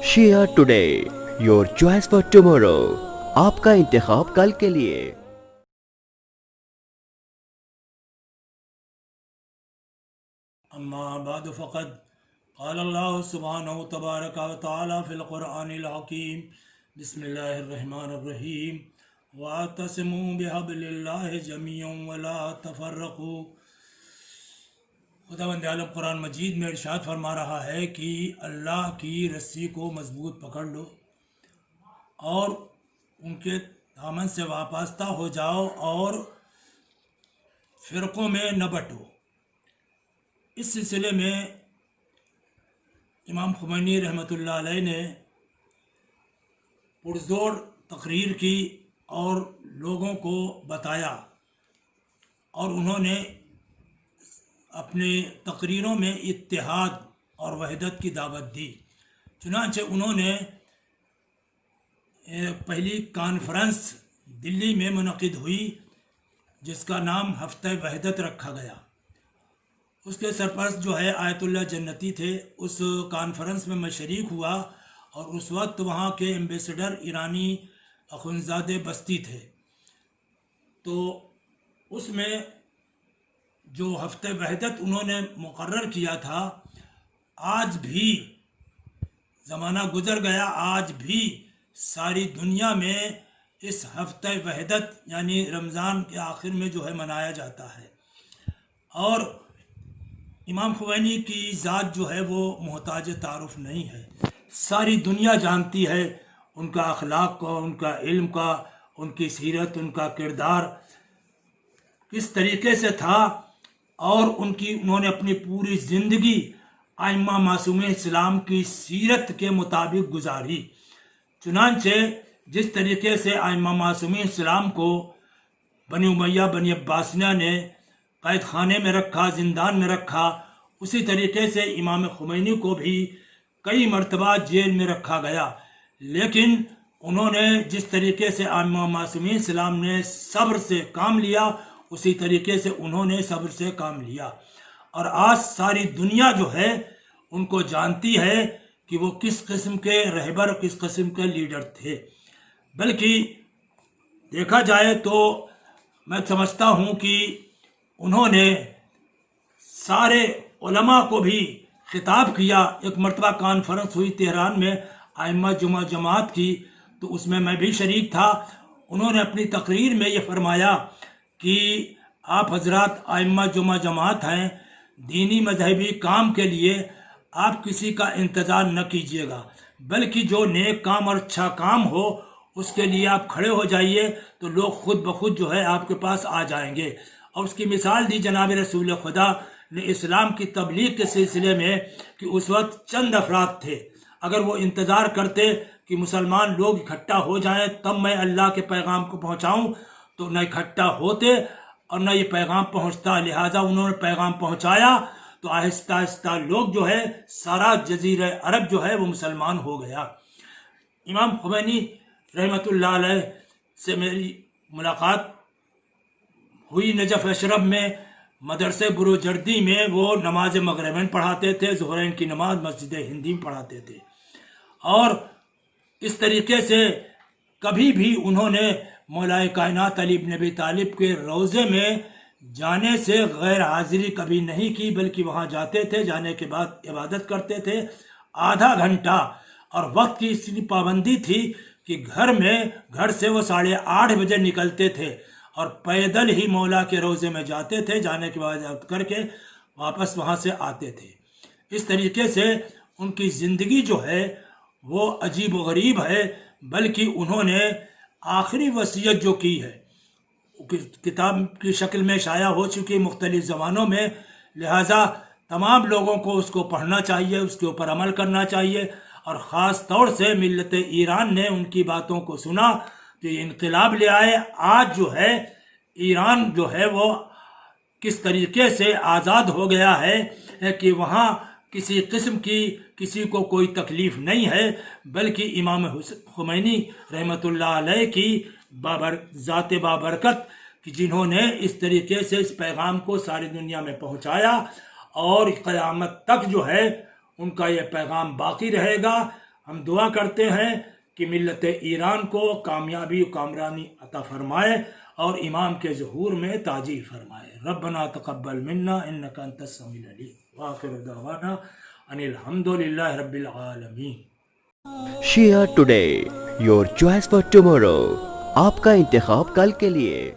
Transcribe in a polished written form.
Shia today, your choice for tomorrow, آپ کا انتخاب کل کے لیے۔ اما بعد فقد قال اللہ سبحانہ تبارک و تعالی فی القرآن الحکیم بسم اللہ الرحمن الرحیم واعتصموا بحبل اللہ جمیعا ولا تفرقوا۔ خداوند عالم قرآن مجید میں ارشاد فرما رہا ہے کہ اللہ کی رسی کو مضبوط پکڑ لو اور ان کے دامن سے وابستہ ہو جاؤ اور فرقوں میں نہ بٹو۔ اس سلسلے میں امام خمینی رحمۃ اللہ علیہ نے پرزور تقریر کی اور لوگوں کو بتایا، اور انہوں نے اپنی تقریروں میں اتحاد اور وحدت کی دعوت دی۔ چنانچہ انہوں نے پہلی کانفرنس دلی میں منعقد ہوئی جس کا نام ہفتہ وحدت رکھا گیا۔ اس کے سرپرست جو ہے آیت اللہ جنتی تھے۔ اس کانفرنس میں شریک ہوا اور اس وقت وہاں کے ایمبیسڈر ایرانی اخنزادہ بستی تھے۔ تو اس میں جو ہفتہ وحدت انہوں نے مقرر کیا تھا، آج بھی زمانہ گزر گیا، آج بھی ساری دنیا میں اس ہفتہ وحدت یعنی رمضان کے آخر میں جو ہے منایا جاتا ہے۔ اور امام خمینی کی ذات جو ہے وہ محتاج تعارف نہیں ہے، ساری دنیا جانتی ہے ان کا اخلاق کا، ان کا علم کا، ان کی سیرت، ان کا کردار کس طریقے سے تھا، اور انہوں نے اپنی پوری زندگی ائمہ معصومین اسلام کی سیرت کے مطابق گزاری۔ چنانچہ جس طریقے سے ائمہ معصومین اسلام کو بنی امیہ بنی عباسیہ نے قید خانے میں رکھا، زندان میں رکھا، اسی طریقے سے امام خمینی کو بھی کئی مرتبہ جیل میں رکھا گیا، لیکن انہوں نے جس طریقے سے ائمہ معصومین اسلام نے صبر سے کام لیا، اسی طریقے سے انہوں نے صبر سے کام لیا۔ اور آج ساری دنیا جو ہے ان کو جانتی ہے کہ وہ کس قسم کے رہبر، کس قسم کے لیڈر تھے۔ بلکہ دیکھا جائے تو میں سمجھتا ہوں کہ انہوں نے سارے علماء کو بھی خطاب کیا۔ ایک مرتبہ کانفرنس ہوئی تہران میں ائمہ جماعت کی، تو اس میں بھی شریک تھا۔ انہوں نے اپنی تقریر میں یہ فرمایا کہ آپ حضرات ائمہ جماعت ہیں، دینی مذہبی کام کے لیے آپ کسی کا انتظار نہ کیجیے گا، بلکہ جو نیک کام اور اچھا کام ہو اس کے لیے آپ کھڑے ہو جائیے، تو لوگ خود بخود جو ہے آپ کے پاس آ جائیں گے۔ اور اس کی مثال دی جناب رسول خدا نے اسلام کی تبلیغ کے سلسلے میں کہ اس وقت چند افراد تھے، اگر وہ انتظار کرتے کہ مسلمان لوگ اکٹھا ہو جائیں تب میں اللہ کے پیغام کو پہنچاؤں، تو نہ اکٹھا ہوتے اور نہ یہ پیغام پہنچتا۔ لہٰذا انہوں نے پیغام پہنچایا تو آہستہ آہستہ لوگ جو ہے سارا جزیرہ عرب جو ہے وہ مسلمان ہو گیا۔ امام خمینی رحمۃ اللہ علیہ سے میری ملاقات ہوئی نجف اشرف میں، مدرسے بروجردی میں وہ نماز مغربین پڑھاتے تھے، ظہرین کی نماز مسجد ہندی میں پڑھاتے تھے۔ اور اس طریقے سے کبھی بھی انہوں نے مولا کائنات علی بن ابی طالب کے روضے میں جانے سے غیر حاضری کبھی نہیں کی، بلکہ وہاں جاتے تھے، جانے کے بعد عبادت کرتے تھے آدھا گھنٹہ۔ اور وقت کی اس لیے پابندی تھی کہ گھر سے وہ 8:30 بجے نکلتے تھے اور پیدل ہی مولا کے روضے میں جاتے تھے، جانے کے بعد عبادت کر کے واپس وہاں سے آتے تھے۔ اس طریقے سے ان کی زندگی جو ہے وہ عجیب و غریب ہے، بلکہ انہوں نے آخری وصیت جو کی ہے کتاب کی شکل میں شائع ہو چکی مختلف زبانوں میں، لہٰذا تمام لوگوں کو اس کو پڑھنا چاہیے، اس کے اوپر عمل کرنا چاہیے۔ اور خاص طور سے ملت ایران نے ان کی باتوں کو سنا تو یہ انقلاب لے آئے۔ آج جو ہے ایران جو ہے وہ کس طریقے سے آزاد ہو گیا ہے کہ وہاں کسی قسم کی کسی کو کوئی تکلیف نہیں ہے، بلکہ امام خمینی رحمۃ اللہ علیہ کی ذات بابرکت کہ جنہوں نے اس طریقے سے اس پیغام کو ساری دنیا میں پہنچایا، اور قیامت تک جو ہے ان کا یہ پیغام باقی رہے گا۔ ہم دعا کرتے ہیں کہ ملت ایران کو کامیابی و کامرانی عطا فرمائے اور امام کے ظہور میں تاجیل فرمائے. ربنا تقبل منا انک انت السمیع العلیم وآخر دعوانا ان الحمد للہ رب العالمین. شیعہ today, your choice for tomorrow. آپ کا انتخاب کل کے لیے.